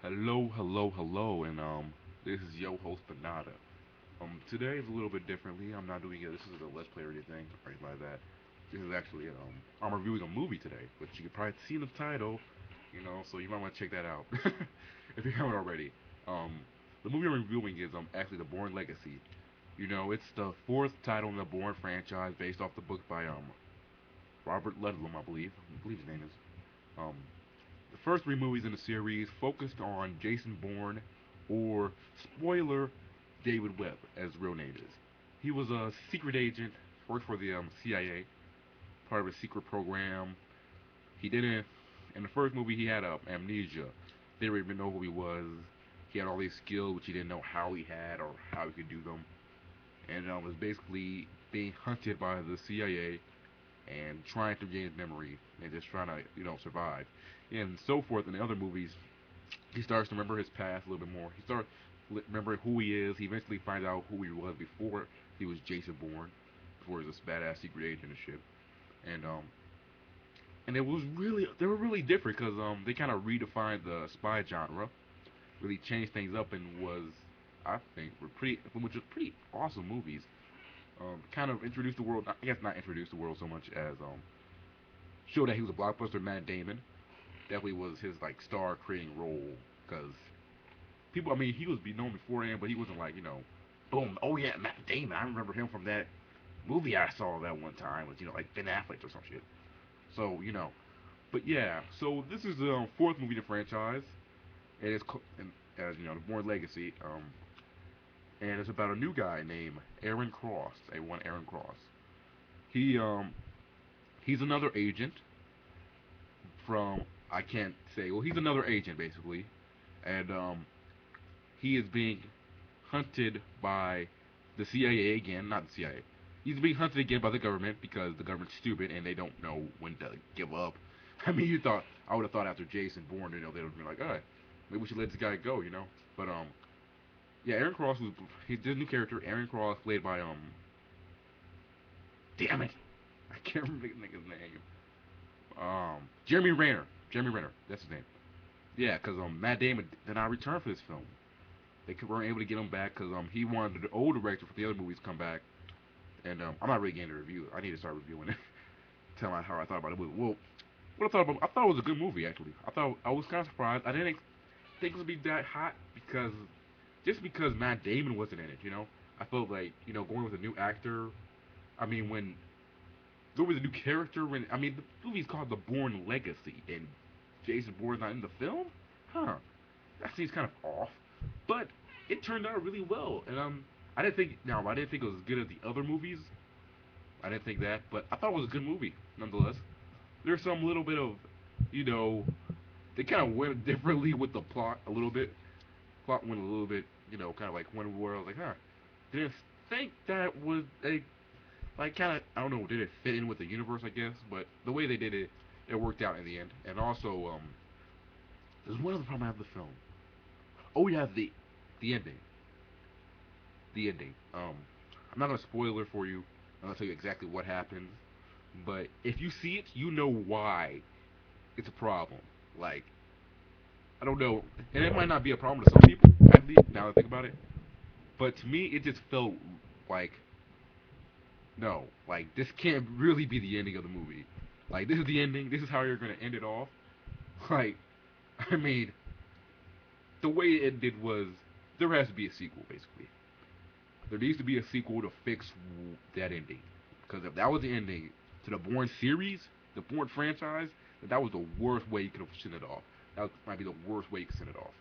Hello, hello, hello, and this is your host Bnadna. Today is a little bit differently. I'm not doing it. This is a Let's Play or anything, or anything like that. This is actually I'm reviewing a movie today, which you can probably see in the title, so you might want to check that out if you haven't already. Um, the movie I'm reviewing is actually the Bourne Legacy. It's the fourth title in the Bourne franchise, based off the book by Robert Ludlum, I believe his name is. Um, the first three movies in the series focused on Jason Bourne, or spoiler, David Webb, as his real name is. He was a secret agent, worked for the CIA, part of a secret program. He didn't. In the first movie, he had amnesia. They didn't even know who he was. He had all these skills, which he didn't know how he had or how he could do them, and was basically being hunted by the CIA and trying to gain his memory and just trying to survive and so forth. In the other movies, he starts to remember his past a little bit more. He starts remembering who he is. He eventually finds out who he was before he was Jason Bourne, before he was this badass secret agent and shit. And it was really they were really different because they kind of redefined the spy genre, really changed things up, and was I think were pretty which was pretty awesome movies. Kind of introduced the world. I guess not introduced the world so much as showed that he was a blockbuster. Matt Damon definitely was his like star creating role because people. I mean, he was be known beforehand, but he wasn't like boom. Oh yeah, Matt Damon. I remember him from that movie I saw that one time with like Ben Affleck or some shit. So but yeah. So this is the fourth movie in the franchise, and as the Bourne Legacy. And it's about a new guy named Aaron Cross. A1 Aaron Cross. He he's another agent from I can't say. Well, he's another agent basically, and he is being hunted by the CIA again. Not the CIA. He's being hunted again by the government because the government's stupid and they don't know when to give up. I mean, I would have thought after Jason Bourne, they would have been like, all right, maybe we should let this guy go. But yeah, Aaron Cross was he's this new character. Aaron Cross played by damn it, I can't remember the nigga's name. Jeremy Renner. Jeremy Renner, that's his name. Yeah, because Matt Damon did not return for this film. They weren't able to get him back because he wanted the old director for the other movies to come back. And I'm not really getting a review. I need to start reviewing it. Tell me how I thought about it. Well, what I thought about, I thought it was a good movie actually. I was kind of surprised. I didn't think it would be that hot because just because Matt Damon wasn't in it. I felt like going with a new actor. I mean, when going with a new character, when I mean the movie's called The Bourne Legacy, and Jason Bourne's not in the film, huh? That seems kind of off. But it turned out really well, and I didn't think it was as good as the other movies. I didn't think that, but I thought it was a good movie nonetheless. There's some little bit of, you know, they kind of went differently with the plot a little bit. Plot went a little bit, kind of like one where I was like, huh, didn't think that was a like kind of I don't know, did it fit in with the universe? I guess, but the way they did it, it worked out in the end. And also, there's one other problem I have with the film. Oh yeah, the ending. The ending. I'm not gonna spoil it for you. I'm gonna tell you exactly what happens. But if you see it, you know why it's a problem. Like I don't know, and it might not be a problem to some people. At least now that I think about it, but to me, it just felt like no, like this can't really be the ending of the movie. Like this is the ending. This is how you're gonna end it off. Like, I mean, the way it ended was there has to be a sequel. Basically, there needs to be a sequel to fix that ending. Because if that was the ending to the Bourne series, the Bourne franchise, that was the worst way you could have sent it off. That might be the worst way you could send it off.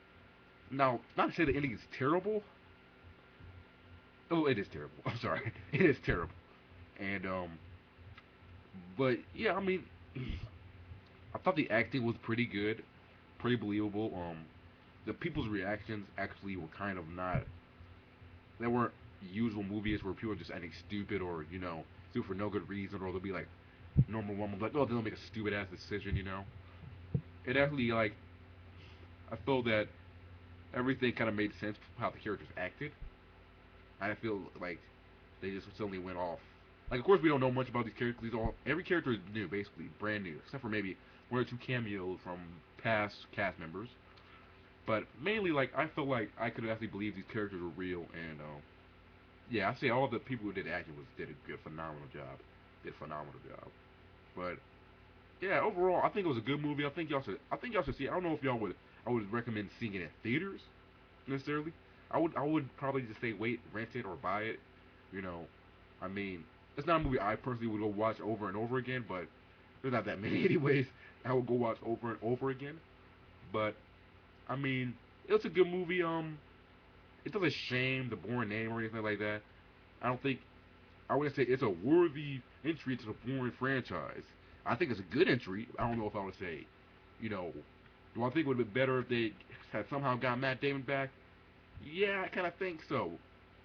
Now, not to say the ending is terrible. Oh, it is terrible. I'm sorry, it is terrible. And but yeah, I mean, I thought the acting was pretty good, pretty believable. The people's reactions actually were kind of not. They weren't usual movies where people are just acting stupid or stupid for no good reason, or they'll be like normal woman like, oh, they'll make a stupid ass decision. It actually like I felt that everything kind of made sense how the characters acted. I feel like they just suddenly went off. Like, of course, we don't know much about these characters. Every character is new, basically brand new, except for maybe one or two cameos from past cast members. But mainly, like, I felt like I could actually believe these characters were real, and yeah, I say all the people who did acting was did a good, phenomenal job. Did a phenomenal job. But yeah, overall, I think it was a good movie. I think y'all should see it. I don't know if y'all would. I would recommend seeing it in theaters necessarily. I would probably just say wait, rent it or buy it. You know, I mean, it's not a movie I personally would go watch over and over again, but there's not that many anyways. I would go watch over and over again. But I mean, it's a good movie. It doesn't shame the Bourne name or anything like that. I don't think I wouldn't say it's a worthy entry to the Bourne franchise. I think it's a good entry. I don't know if I would say, you know, do I think it would have been better if they had somehow got Matt Damon back? Yeah, I kind of think so.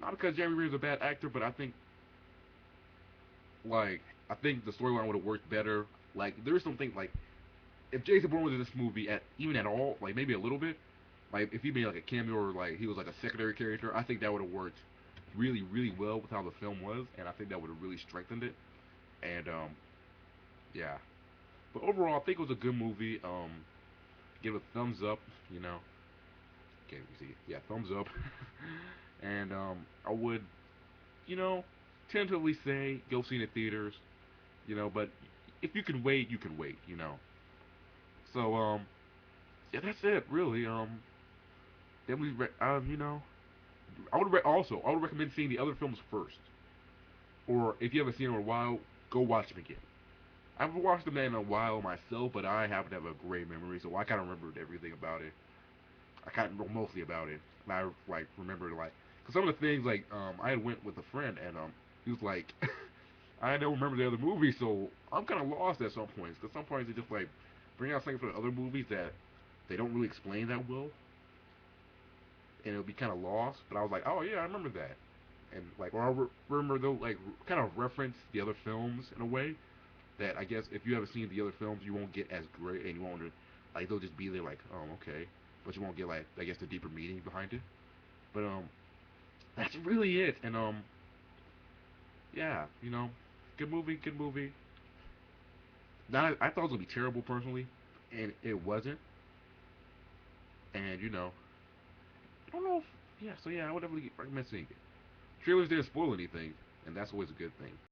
Not because Jeremy Renner's a bad actor, but like, I think the storyline would have worked better. Like, there's something like if Jason Bourne was in this movie at even at all, like maybe a little bit, like if he made like a cameo or like he was like a secondary character, I think that would have worked really, really well with how the film was, and I think that would have really strengthened it. And yeah. But overall, I think it was a good movie. Give it a thumbs up. You know, can't see it. Yeah, thumbs up. And I would, you know, tentatively say go see it in theaters. You know, but if you can wait, you can wait. You know. So yeah, that's it really. Then you know, I would recommend seeing the other films first, or if you haven't seen them in a while, go watch them again. I haven't watched them in a while myself, but I happen to have a great memory, so I kind of remembered everything about it. I kind of know mostly about it, and I like remembered like, cause some of the things like I had went with a friend, and he was like, I don't remember the other movies, so I'm kind of lost at some points, cause some points they just like bring out something from the other movies that they don't really explain that well, and it'll be kind of lost. But I was like, oh yeah, I remember that, and like, or I remember though, like, kind of reference the other films in a way that I guess if you haven't seen the other films, you won't get as great, and you won't like they'll just be there like, oh okay, but you won't get like I guess the deeper meaning behind it. But that's really it. And yeah, you know, good movie, good movie. Not I thought it was gonna be terrible personally, and it wasn't. And you know, I don't know if yeah. So yeah, I would definitely recommend seeing it. Trailers didn't spoil anything, and that's always a good thing.